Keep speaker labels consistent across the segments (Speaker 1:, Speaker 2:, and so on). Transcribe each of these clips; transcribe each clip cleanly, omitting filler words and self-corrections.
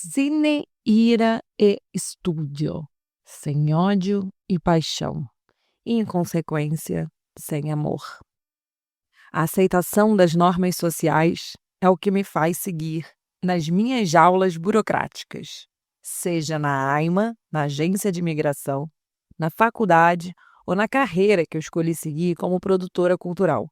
Speaker 1: Cine, ira e estúdio, sem ódio e paixão, e, em consequência, sem amor. A aceitação das normas sociais é o que me faz seguir nas minhas jaulas burocráticas, seja na AIMA, na agência de imigração, na faculdade ou na carreira que eu escolhi seguir como produtora cultural.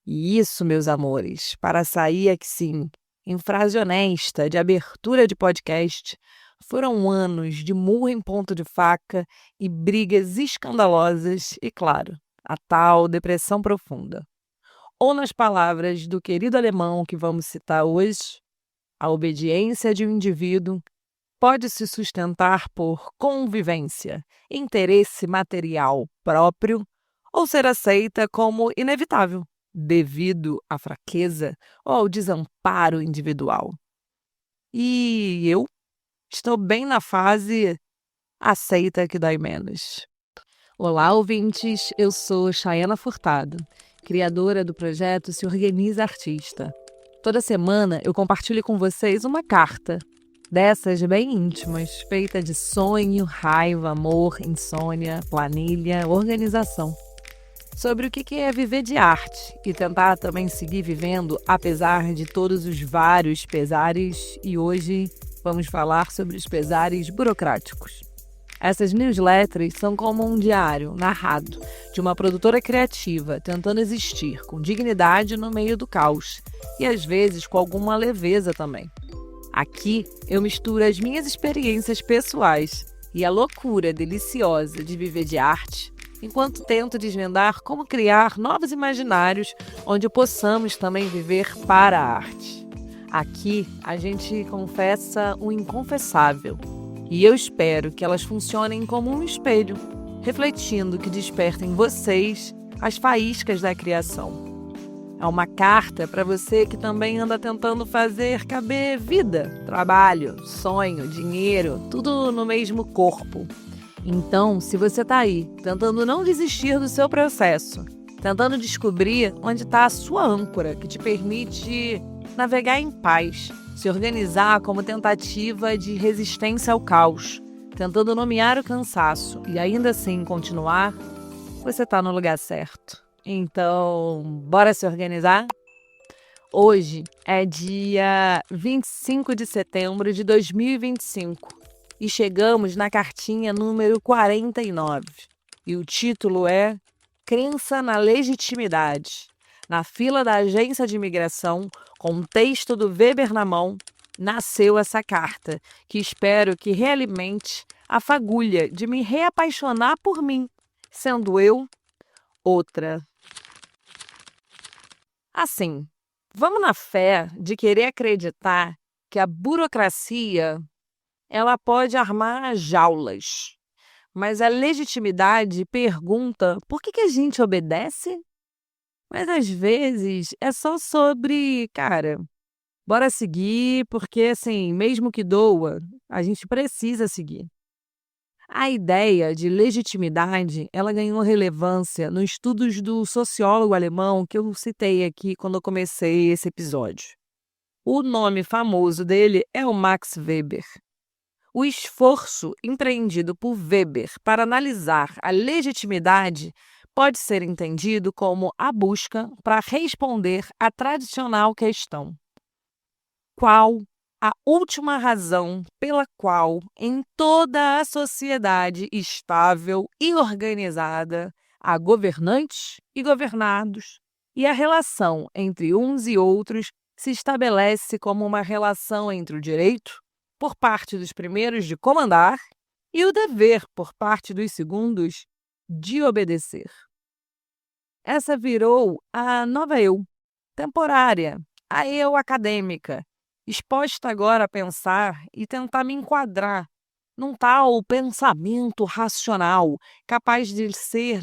Speaker 1: E isso, meus amores, para sair aqui sim, em frase honesta de abertura de podcast, foram anos de murro em ponto de faca e brigas escandalosas e, claro, a tal depressão profunda. Ou nas palavras do querido alemão que vamos citar hoje, a obediência de um indivíduo pode se sustentar por convivência, interesse material próprio ou ser aceita como inevitável, devido à fraqueza ou ao desamparo individual. E eu estou bem na fase aceita que dói menos. Olá, ouvintes, eu sou Chayana Furtado, criadora do projeto Se Organiza Artista. Toda semana eu compartilho com vocês uma carta, dessas bem íntimas, feita de sonho, raiva, amor, insônia, planilha, organização. Sobre o que é viver de arte e tentar também seguir vivendo apesar de todos os vários pesares, e hoje vamos falar sobre os pesares burocráticos. Essas newsletters são como um diário narrado de uma produtora criativa tentando existir com dignidade no meio do caos e às vezes com alguma leveza também. Aqui eu misturo as minhas experiências pessoais e a loucura deliciosa de viver de arte, enquanto tento desvendar como criar novos imaginários onde possamos também viver para a arte. Aqui a gente confessa o inconfessável e eu espero que elas funcionem como um espelho, refletindo que despertem em vocês as faíscas da criação. É uma carta para você que também anda tentando fazer caber vida, trabalho, sonho, dinheiro, tudo no mesmo corpo. Então, se você está aí, tentando não desistir do seu processo, tentando descobrir onde está a sua âncora que te permite navegar em paz, se organizar como tentativa de resistência ao caos, tentando nomear o cansaço e ainda assim continuar, você está no lugar certo. Então, bora se organizar? Hoje é dia 25 de setembro de 2025 e chegamos na cartinha número 49. E o título é Crença na Legitimidade. Na fila da agência de imigração, com o texto do Weber na mão, nasceu essa carta, que espero que realimente a fagulha de me reapaixonar por mim, sendo eu outra. Assim, vamos na fé de querer acreditar que a burocracia ela pode armar jaulas, mas a legitimidade pergunta por que a gente obedece? Mas às vezes é só sobre, cara, bora seguir, porque assim, mesmo que doa, a gente precisa seguir. A ideia de legitimidade, ela ganhou relevância nos estudos do sociólogo alemão que eu citei aqui quando eu comecei esse episódio. O nome famoso dele é o Max Weber. O esforço empreendido por Weber para analisar a legitimidade pode ser entendido como a busca para responder à tradicional questão: qual a última razão pela qual, em toda a sociedade estável e organizada, há governantes e governados, e a relação entre uns e outros se estabelece como uma relação entre o direito, por parte dos primeiros, de comandar, e o dever, por parte dos segundos, de obedecer. Essa virou a nova eu, temporária, a eu acadêmica, exposta agora a pensar e tentar me enquadrar num tal pensamento racional capaz de ser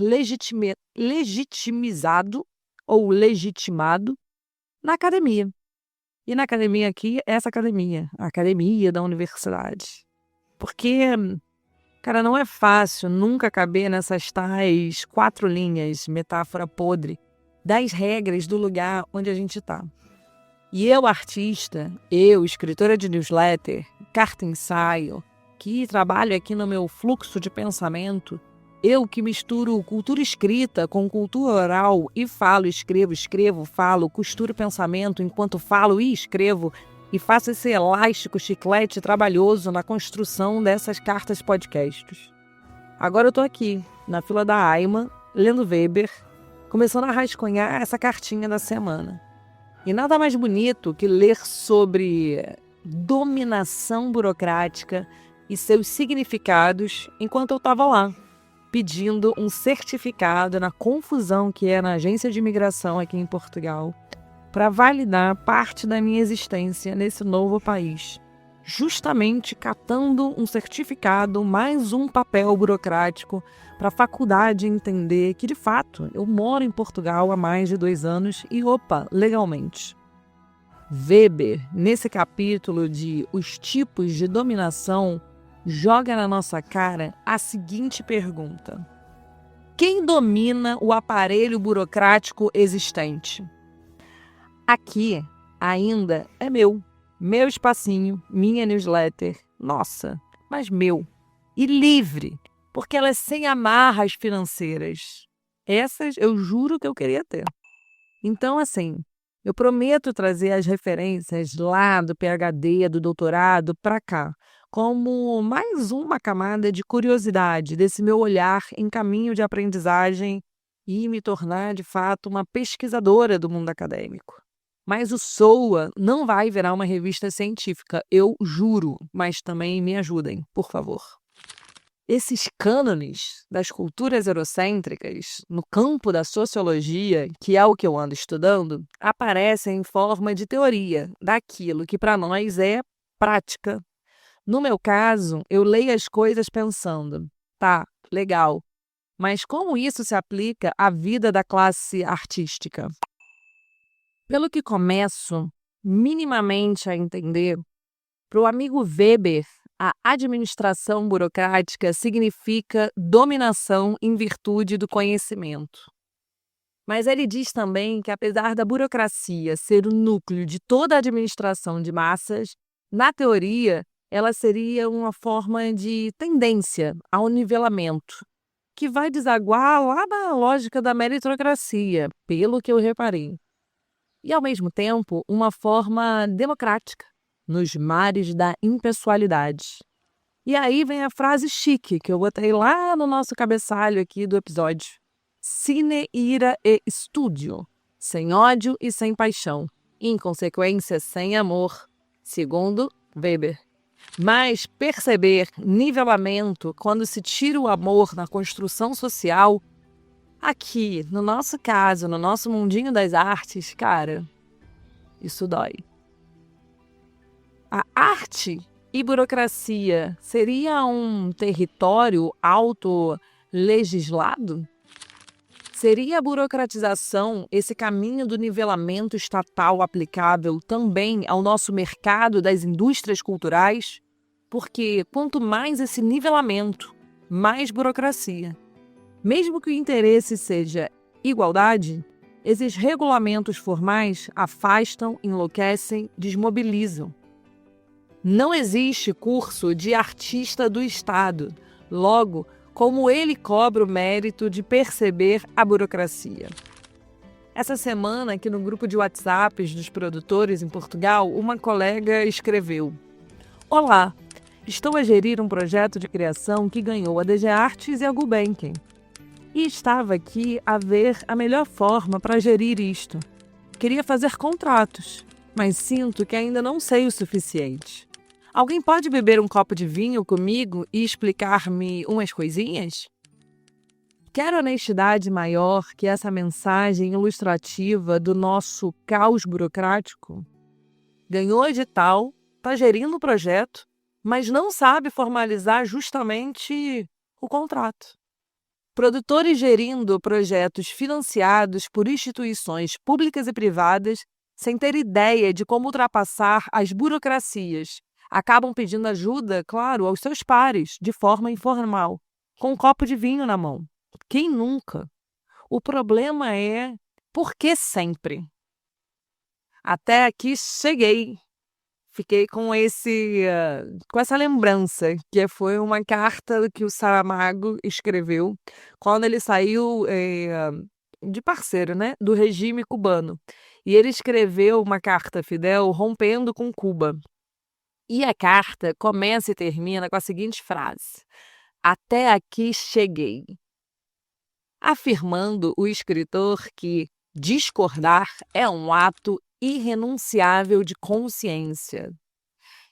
Speaker 1: legitimizado ou legitimado na academia. E na academia aqui, essa academia, a academia da universidade. Porque, cara, não é fácil nunca caber nessas tais 4 linhas, metáfora podre, das regras do lugar onde a gente está. E eu, artista, eu, escritora de newsletter, carta-ensaio, que trabalho aqui no meu fluxo de pensamento, eu que misturo cultura escrita com cultura oral e falo, escrevo, falo, costuro pensamento enquanto falo e escrevo e faço esse elástico chiclete trabalhoso na construção dessas cartas podcasts. Agora eu tô aqui, na fila da Aima, lendo Weber, começando a rascunhar essa cartinha da semana. E nada mais bonito que ler sobre dominação burocrática e seus significados enquanto eu estava lá, pedindo um certificado na confusão que é na agência de imigração aqui em Portugal, para validar parte da minha existência nesse novo país. Justamente catando um certificado, mais um papel burocrático para a faculdade entender que, de fato, eu moro em Portugal há mais de 2 anos e, legalmente. Weber, nesse capítulo de Os Tipos de Dominação, joga na nossa cara a seguinte pergunta: quem domina o aparelho burocrático existente? Aqui ainda é meu espacinho, minha newsletter, nossa, mas meu. E livre, porque ela é sem amarras financeiras. Essas eu juro que eu queria ter. Então, assim, eu prometo trazer as referências lá do PhD, do doutorado, para cá, como mais uma camada de curiosidade desse meu olhar em caminho de aprendizagem e me tornar, de fato, uma pesquisadora do mundo acadêmico. Mas o SOA não vai virar uma revista científica, eu juro, mas também me ajudem, por favor. Esses cânones das culturas eurocêntricas, no campo da sociologia, que é o que eu ando estudando, aparecem em forma de teoria daquilo que para nós é prática. No meu caso, eu leio as coisas pensando, tá, legal, mas como isso se aplica à vida da classe artística? Pelo que começo minimamente a entender, para o amigo Weber, a administração burocrática significa dominação em virtude do conhecimento. Mas ele diz também que, apesar da burocracia ser o núcleo de toda a administração de massas, na teoria, ela seria uma forma de tendência ao nivelamento, que vai desaguar lá na lógica da meritocracia, pelo que eu reparei. E, ao mesmo tempo, uma forma democrática, nos mares da impessoalidade. E aí vem a frase chique que eu botei lá no nosso cabeçalho aqui do episódio. Sine ira e studio, sem ódio e sem paixão, em consequência sem amor, segundo Weber. Mas perceber nivelamento quando se tira o amor na construção social, aqui, no nosso caso, no nosso mundinho das artes, cara, isso dói. A arte e burocracia seria um território auto-legislado? Seria a burocratização esse caminho do nivelamento estatal aplicável também ao nosso mercado das indústrias culturais? Porque quanto mais esse nivelamento, mais burocracia. Mesmo que o interesse seja igualdade, esses regulamentos formais afastam, enlouquecem, desmobilizam. Não existe curso de artista do Estado. Logo, como ele cobra o mérito de perceber a burocracia. Essa semana, aqui no grupo de WhatsApps dos produtores em Portugal, uma colega escreveu: Olá, estou a gerir um projeto de criação que ganhou a DG Artes e a Gulbenkian. E estava aqui a ver a melhor forma para gerir isto. Queria fazer contratos, mas sinto que ainda não sei o suficiente. Alguém pode beber um copo de vinho comigo e explicar-me umas coisinhas? Quero honestidade maior que essa mensagem ilustrativa do nosso caos burocrático? Ganhou edital, está gerindo o projeto, mas não sabe formalizar justamente o contrato. Produtores gerindo projetos financiados por instituições públicas e privadas sem ter ideia de como ultrapassar as burocracias. Acabam pedindo ajuda, claro, aos seus pares, de forma informal, com um copo de vinho na mão. Quem nunca? O problema é por que sempre? Até aqui cheguei. Fiquei com essa lembrança, que foi uma carta que o Saramago escreveu quando ele saiu, de parceiro, né, do regime cubano. E ele escreveu uma carta a Fidel rompendo com Cuba. E a carta começa e termina com a seguinte frase: "Até aqui cheguei", afirmando o escritor que discordar é um ato irrenunciável de consciência.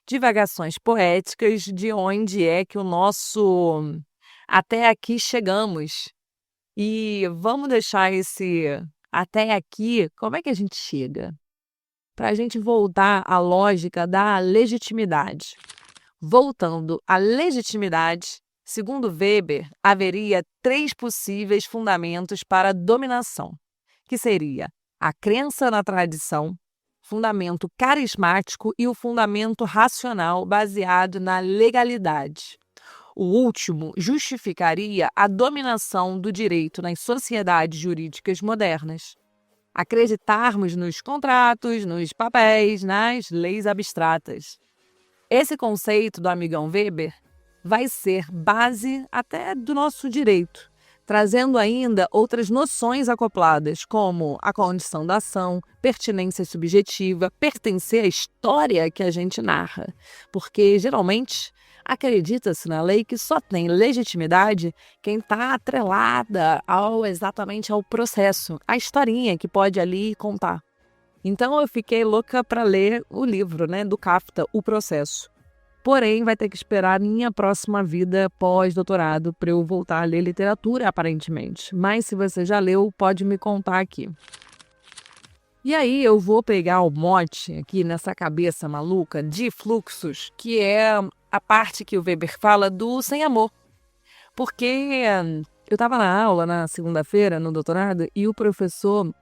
Speaker 1: Divagações poéticas de onde é que o nosso até aqui chegamos. E vamos deixar esse até aqui, como é que a gente chega? Para a gente voltar à lógica da legitimidade. Voltando à legitimidade, segundo Weber, haveria 3 possíveis fundamentos para a dominação, que seria a crença na tradição, fundamento carismático e o fundamento racional baseado na legalidade. O último justificaria a dominação do direito nas sociedades jurídicas modernas. Acreditarmos nos contratos, nos papéis, nas leis abstratas. Esse conceito do amigão Weber vai ser base até do nosso direito, trazendo ainda outras noções acopladas, como a condição da ação, pertinência subjetiva, pertencer à história que a gente narra. Porque, geralmente, acredita-se na lei que só tem legitimidade quem está atrelada exatamente ao processo, à historinha que pode ali contar. Então eu fiquei louca para ler o livro, né, do Kafka, O Processo. Porém, vai ter que esperar a minha próxima vida pós-doutorado para eu voltar a ler literatura, aparentemente. Mas se você já leu, pode me contar aqui. E aí eu vou pegar o mote aqui nessa cabeça maluca de fluxos, que é a parte que o Weber fala do sem amor. Porque eu estava na aula na segunda-feira, no doutorado, e o professor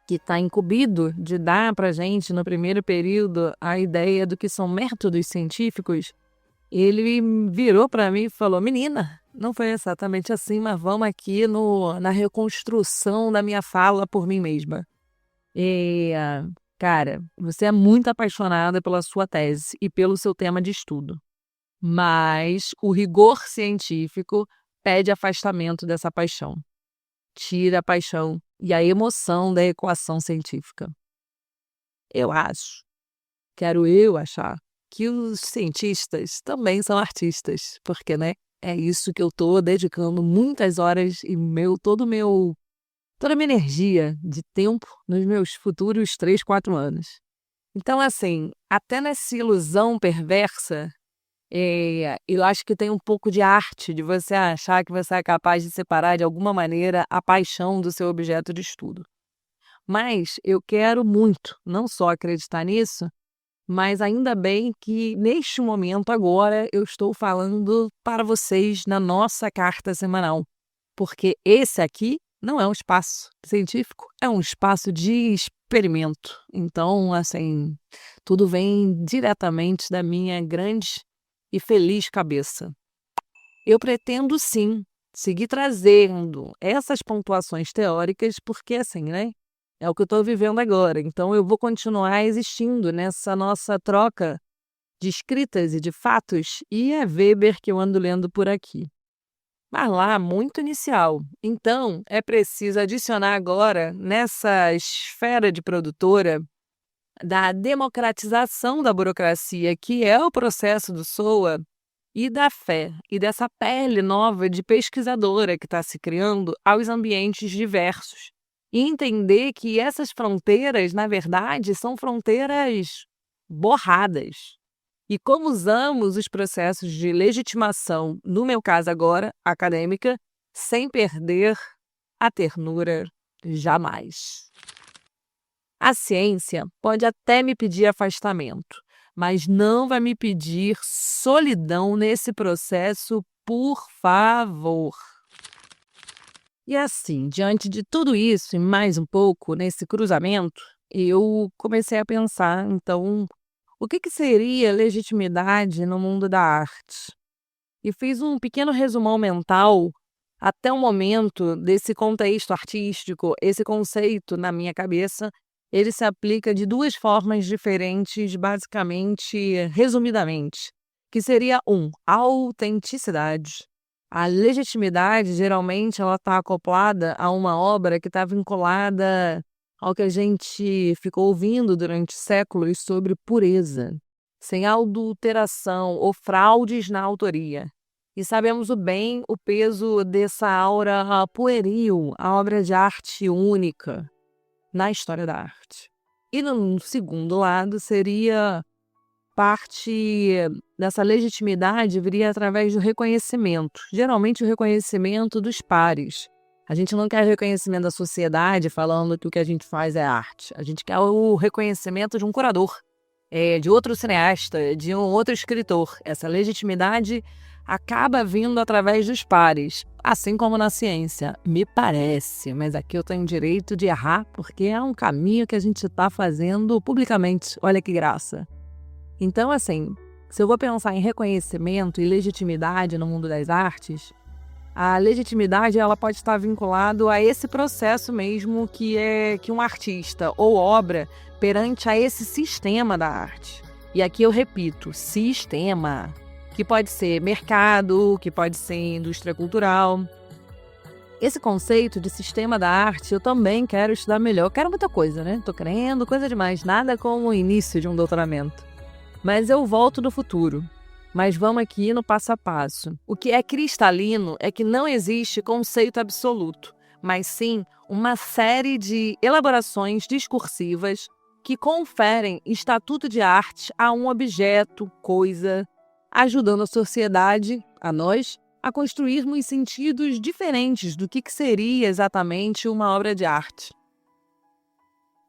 Speaker 1: que está incumbido de dar para a gente, no primeiro período, a ideia do que são métodos científicos, ele virou para mim e falou: menina, não foi exatamente assim, mas vamos aqui na reconstrução da minha fala por mim mesma. E, cara, você é muito apaixonada pela sua tese e pelo seu tema de estudo, mas o rigor científico pede afastamento dessa paixão. Tira a paixão e a emoção da equação científica. Eu acho, quero eu achar, que os cientistas também são artistas, porque, né, é isso que eu estou dedicando muitas horas e toda a minha energia de tempo nos meus futuros 3, 4 anos. Então, assim, até nessa ilusão perversa, eu acho que tem um pouco de arte de você achar que você é capaz de separar de alguma maneira a paixão do seu objeto de estudo. Mas eu quero muito, não só acreditar nisso, mas ainda bem que neste momento agora eu estou falando para vocês na nossa carta semanal, porque esse aqui não é um espaço científico, é um espaço de experimento. Então, assim, tudo vem diretamente da minha grande e feliz cabeça. Eu pretendo sim seguir trazendo essas pontuações teóricas, porque assim, né? É o que eu estou vivendo agora. Então eu vou continuar existindo nessa nossa troca de escritas e de fatos, e é Weber que eu ando lendo por aqui. Mas lá, muito inicial. Então, é preciso adicionar agora, nessa esfera de produtora, da democratização da burocracia, que é o processo do SOA, e da fé, e dessa pele nova de pesquisadora que está se criando aos ambientes diversos. E entender que essas fronteiras, na verdade, são fronteiras borradas. E como usamos os processos de legitimação, no meu caso agora, acadêmica, sem perder a ternura jamais. A ciência pode até me pedir afastamento, mas não vai me pedir solidão nesse processo, por favor. E assim, diante de tudo isso e mais um pouco nesse cruzamento, eu comecei a pensar, então, o que seria legitimidade no mundo da arte? E fiz um pequeno resumão mental até o momento desse contexto artístico, esse conceito na minha cabeça, ele se aplica de duas formas diferentes, basicamente, resumidamente, que seria a autenticidade. A legitimidade, geralmente, ela está acoplada a uma obra que está vinculada ao que a gente ficou ouvindo durante séculos sobre pureza, sem adulteração ou fraudes na autoria. E sabemos bem o peso dessa aura pueril, a obra de arte única na história da arte. E no segundo lado seria parte dessa legitimidade viria através do reconhecimento, geralmente o reconhecimento dos pares. A gente não quer reconhecimento da sociedade falando que o que a gente faz é arte. A gente quer o reconhecimento de um curador, de outro cineasta, de um outro escritor. Essa legitimidade acaba vindo através dos pares, assim como na ciência. Me parece, mas aqui eu tenho direito de errar, porque é um caminho que a gente está fazendo publicamente. Olha que graça. Então, assim, se eu vou pensar em reconhecimento e legitimidade no mundo das artes, a legitimidade ela pode estar vinculada a esse processo mesmo que é que um artista ou obra perante a esse sistema da arte. E aqui eu repito, sistema, que pode ser mercado, que pode ser indústria cultural. Esse conceito de sistema da arte eu também quero estudar melhor. Eu quero muita coisa, né? Tô querendo coisa demais, nada como o início de um doutoramento. Mas eu volto do futuro. Mas vamos aqui no passo a passo. O que é cristalino é que não existe conceito absoluto, mas sim uma série de elaborações discursivas que conferem estatuto de arte a um objeto, coisa, ajudando a sociedade, a nós, a construirmos sentidos diferentes do que seria exatamente uma obra de arte.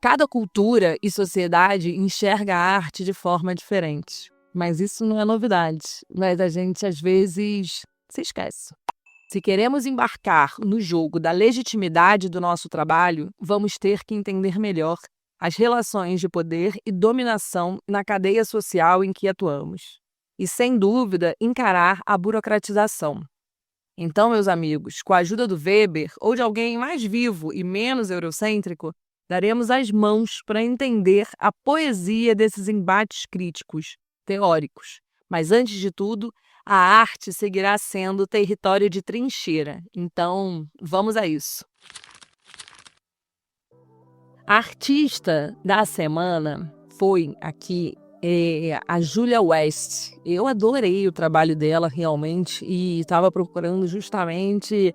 Speaker 1: Cada cultura e sociedade enxerga a arte de forma diferente. Mas isso não é novidade. Mas a gente, às vezes, se esquece. Se queremos embarcar no jogo da legitimidade do nosso trabalho, vamos ter que entender melhor as relações de poder e dominação na cadeia social em que atuamos. E, sem dúvida, encarar a burocratização. Então, meus amigos, com a ajuda do Weber ou de alguém mais vivo e menos eurocêntrico, daremos as mãos para entender a poesia desses embates críticos, teóricos. Mas, antes de tudo, a arte seguirá sendo território de trincheira. Então, vamos a isso. A artista da semana foi aqui a Julia West. Eu adorei o trabalho dela realmente e estava procurando justamente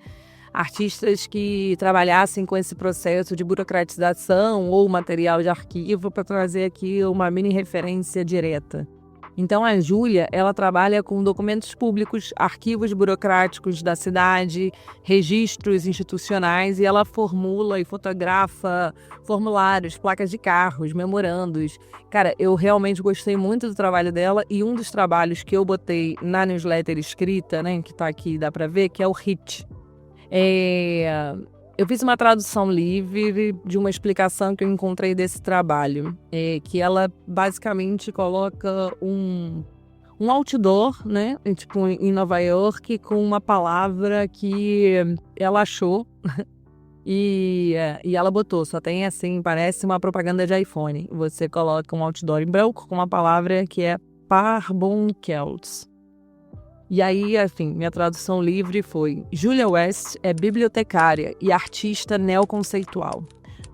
Speaker 1: artistas que trabalhassem com esse processo de burocratização ou material de arquivo para trazer aqui uma mini referência direta. Então a Júlia, ela trabalha com documentos públicos, arquivos burocráticos da cidade, registros institucionais e ela formula e fotografa formulários, placas de carros, memorandos. Cara, eu realmente gostei muito do trabalho dela e um dos trabalhos que eu botei na newsletter escrita, né, que tá aqui, dá para ver, que é o HIT. Eu fiz uma tradução livre de uma explicação que eu encontrei desse trabalho, que ela basicamente coloca um outdoor, né, tipo em Nova York, com uma palavra que ela achou e ela botou, só tem assim, parece uma propaganda de iPhone. Você coloca um outdoor em branco com uma palavra que é Parbunkels. E aí, enfim, minha tradução livre foi: Julia West é bibliotecária e artista neoconceitual.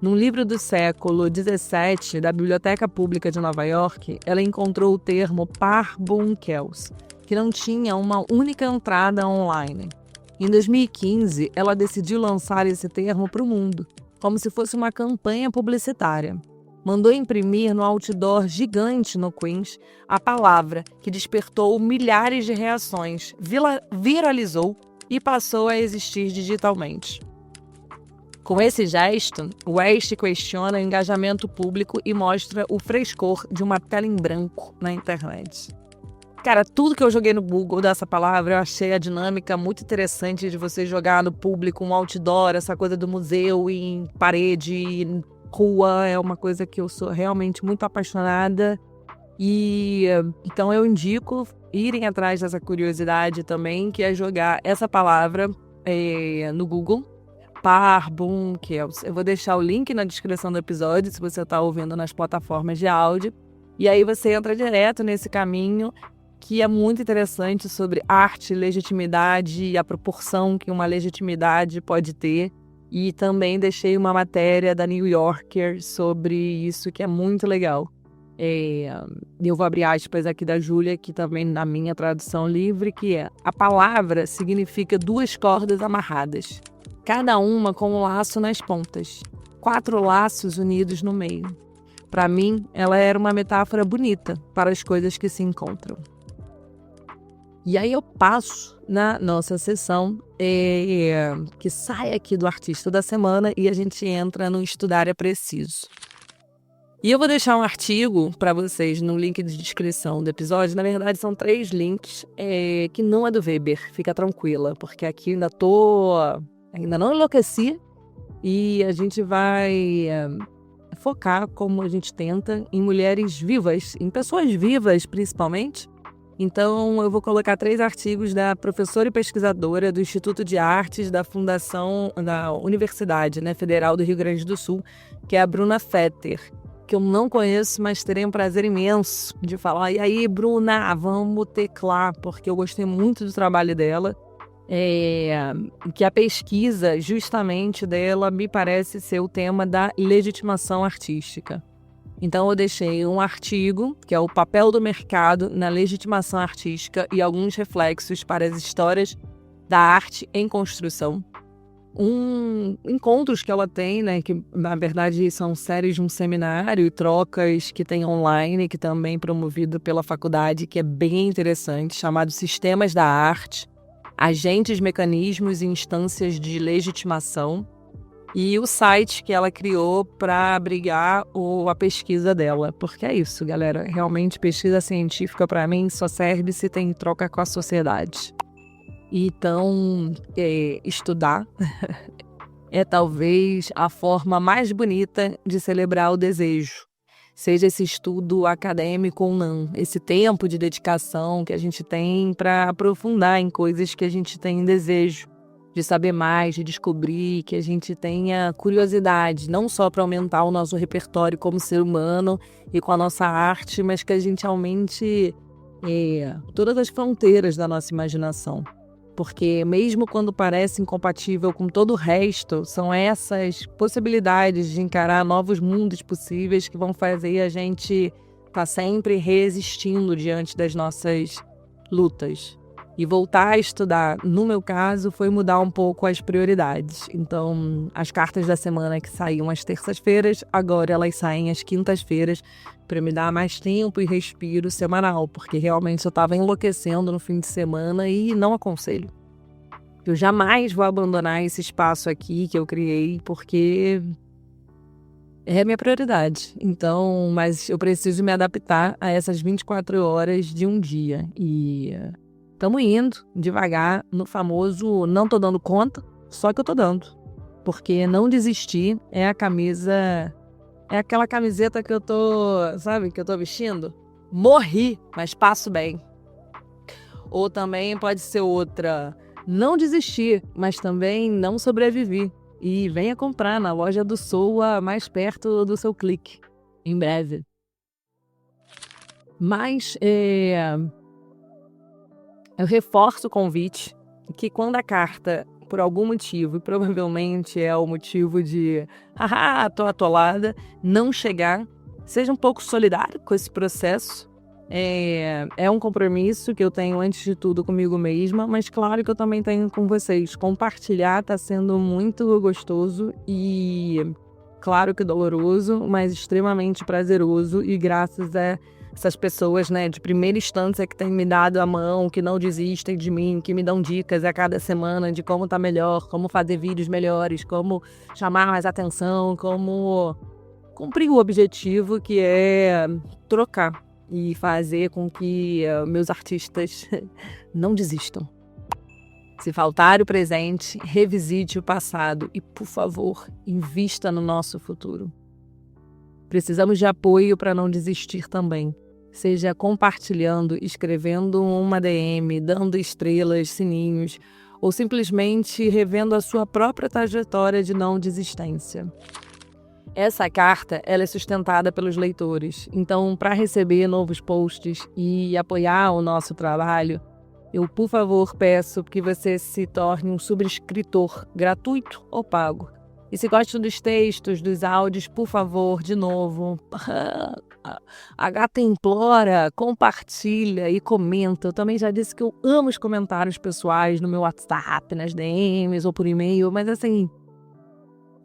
Speaker 1: Num livro do século XVII da Biblioteca Pública de Nova York, ela encontrou o termo Parbunkels, que não tinha uma única entrada online. Em 2015, ela decidiu lançar esse termo para o mundo, como se fosse uma campanha publicitária. Mandou imprimir no outdoor gigante no Queens a palavra, que despertou milhares de reações, viralizou e passou a existir digitalmente. Com esse gesto, West questiona o engajamento público e mostra o frescor de uma tela em branco na internet. Cara, tudo que eu joguei no Google dessa palavra, eu achei a dinâmica muito interessante de você jogar no público um outdoor, essa coisa do museu em parede, rua, é uma coisa que eu sou realmente muito apaixonada e então eu indico irem atrás dessa curiosidade também, que é jogar essa palavra no Google Parbum, eu vou deixar o link na descrição do episódio, se você está ouvindo nas plataformas de áudio. E aí você entra direto nesse caminho, que é muito interessante, sobre arte, legitimidade e a proporção que uma legitimidade pode ter. E também deixei uma matéria da New Yorker sobre isso, que é muito legal. Eu vou abrir aspas aqui da Júlia, que também na minha tradução livre, que é: a palavra significa 2 cordas amarradas, cada uma com um laço nas pontas, 4 laços unidos no meio. Para mim, ela era uma metáfora bonita para as coisas que se encontram. E aí eu passo na nossa sessão, que sai aqui do Artista da Semana, e a gente entra no Estudar é Preciso. E eu vou deixar um artigo para vocês no link de descrição do episódio. Na verdade, são 3 links, que não é do Weber, fica tranquila, porque aqui ainda não enlouqueci, e a gente vai focar, como a gente tenta, em mulheres vivas, em pessoas vivas principalmente. Então, eu vou colocar 3 artigos da professora e pesquisadora do Instituto de Artes da Fundação da Universidade, Federal do Rio Grande do Sul, que é a Bruna Fetter, que eu não conheço, mas terei um prazer imenso de falar. E aí, Bruna, vamos teclar, porque eu gostei muito do trabalho dela. Que a pesquisa justamente dela me parece ser o tema da legitimação artística. Então eu deixei um artigo, que é o papel do mercado na legitimação artística e alguns reflexos para as histórias da arte em construção. Encontros que ela tem, que na verdade são séries de um seminário e trocas que tem online, que também é promovido pela faculdade, que é bem interessante, chamado Sistemas da Arte, Agentes, Mecanismos e Instâncias de Legitimação, e o site que ela criou para abrigar a pesquisa dela. Porque é isso, galera, realmente pesquisa científica para mim só serve se tem troca com a sociedade. Então, estudar é talvez a forma mais bonita de celebrar o desejo. Seja esse estudo acadêmico ou não, esse tempo de dedicação que a gente tem para aprofundar em coisas que a gente tem desejo de saber mais, de descobrir, que a gente tenha curiosidade, não só para aumentar o nosso repertório como ser humano e com a nossa arte, mas que a gente aumente todas as fronteiras da nossa imaginação. Porque mesmo quando parece incompatível com todo o resto, são essas possibilidades de encarar novos mundos possíveis que vão fazer a gente estar sempre resistindo diante das nossas lutas. E voltar a estudar, no meu caso, foi mudar um pouco as prioridades. Então, as cartas da semana que saíam às terças-feiras, agora elas saem às quintas-feiras, para me dar mais tempo e respiro semanal, porque realmente eu estava enlouquecendo no fim de semana e não aconselho. Eu jamais vou abandonar esse espaço aqui que eu criei, porque é a minha prioridade. Então, mas eu preciso me adaptar a essas 24 horas de um dia. E estamos indo devagar no famoso não tô dando conta, só que eu tô dando. Porque não desistir é aquela camiseta que eu tô, que eu tô vestindo. Morri, mas passo bem. Ou também pode ser outra: não desistir, mas também não sobrevivi. E venha comprar na loja do Soa, mais perto do seu clique, em breve. Mas eu reforço o convite que quando a carta, por algum motivo, e provavelmente é o motivo de tô atolada, não chegar, seja um pouco solidário com esse processo. É um compromisso que eu tenho antes de tudo comigo mesma, mas claro que eu também tenho com vocês. Compartilhar está sendo muito gostoso e claro que doloroso, mas extremamente prazeroso, e graças a essas pessoas, de primeira instância que têm me dado a mão, que não desistem de mim, que me dão dicas a cada semana de como tá melhor, como fazer vídeos melhores, como chamar mais atenção, como cumprir o objetivo, que é trocar e fazer com que meus artistas não desistam. Se faltar o presente, revisite o passado e, por favor, invista no nosso futuro. Precisamos de apoio para não desistir também. Seja compartilhando, escrevendo uma DM, dando estrelas, sininhos, ou simplesmente revendo a sua própria trajetória de não desistência. Essa carta ela é sustentada pelos leitores, então para receber novos posts e apoiar o nosso trabalho, eu, por favor, peço que você se torne um subscritor gratuito ou pago. E se gosta dos textos, dos áudios, por favor, de novo, a gata implora, compartilha e comenta. Eu também já disse que eu amo os comentários pessoais no meu WhatsApp, nas DMs ou por e-mail, mas assim,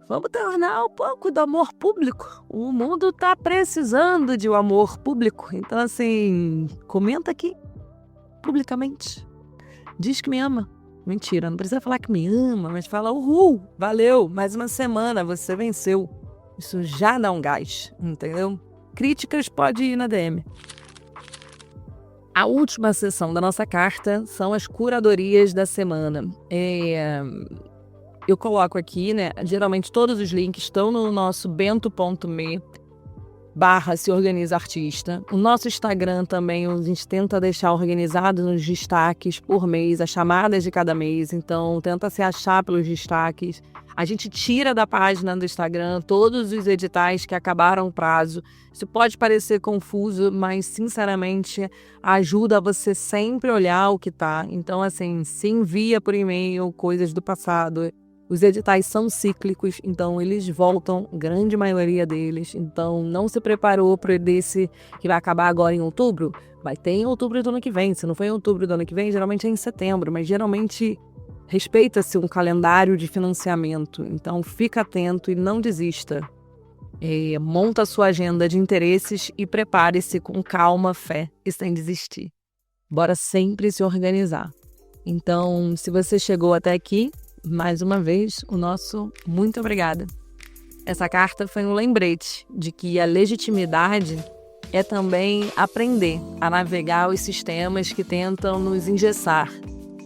Speaker 1: vamos tornar um pouco do amor público. O mundo está precisando de um amor público. Então, assim, comenta aqui, publicamente. Diz que me ama. Mentira, não precisa falar que me ama, mas fala, uhul, valeu, mais uma semana, você venceu. Isso já dá um gás, entendeu? Críticas pode ir na DM. A última sessão da nossa carta são as curadorias da semana. Eu coloco aqui, né? Geralmente todos os links estão no nosso bento.me/se organiza artista. O nosso Instagram também, a gente tenta deixar organizado nos destaques por mês, as chamadas de cada mês, então tenta se achar pelos destaques. A gente tira da página do Instagram todos os editais que acabaram o prazo. Isso pode parecer confuso, mas sinceramente ajuda você sempre olhar o que tá. Então assim, se envia por e-mail coisas do passado. Os editais são cíclicos, então eles voltam, grande maioria deles. Então não se preparou para desse que vai acabar agora em outubro? Vai ter em outubro do ano que vem. Se não for em outubro do ano que vem, geralmente é em setembro. Mas geralmente respeita-se um calendário de financiamento. Então fica atento e não desista. Monta a sua agenda de interesses e prepare-se com calma, fé e sem desistir. Bora sempre se organizar. Então, se você chegou até aqui, mais uma vez, o nosso muito obrigada. Essa carta foi um lembrete de que a legitimidade é também aprender a navegar os sistemas que tentam nos engessar.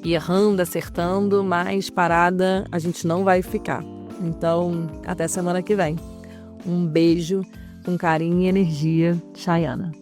Speaker 1: E errando, acertando, mas parada a gente não vai ficar. Então, até semana que vem. Um beijo com carinho e energia, Chayana.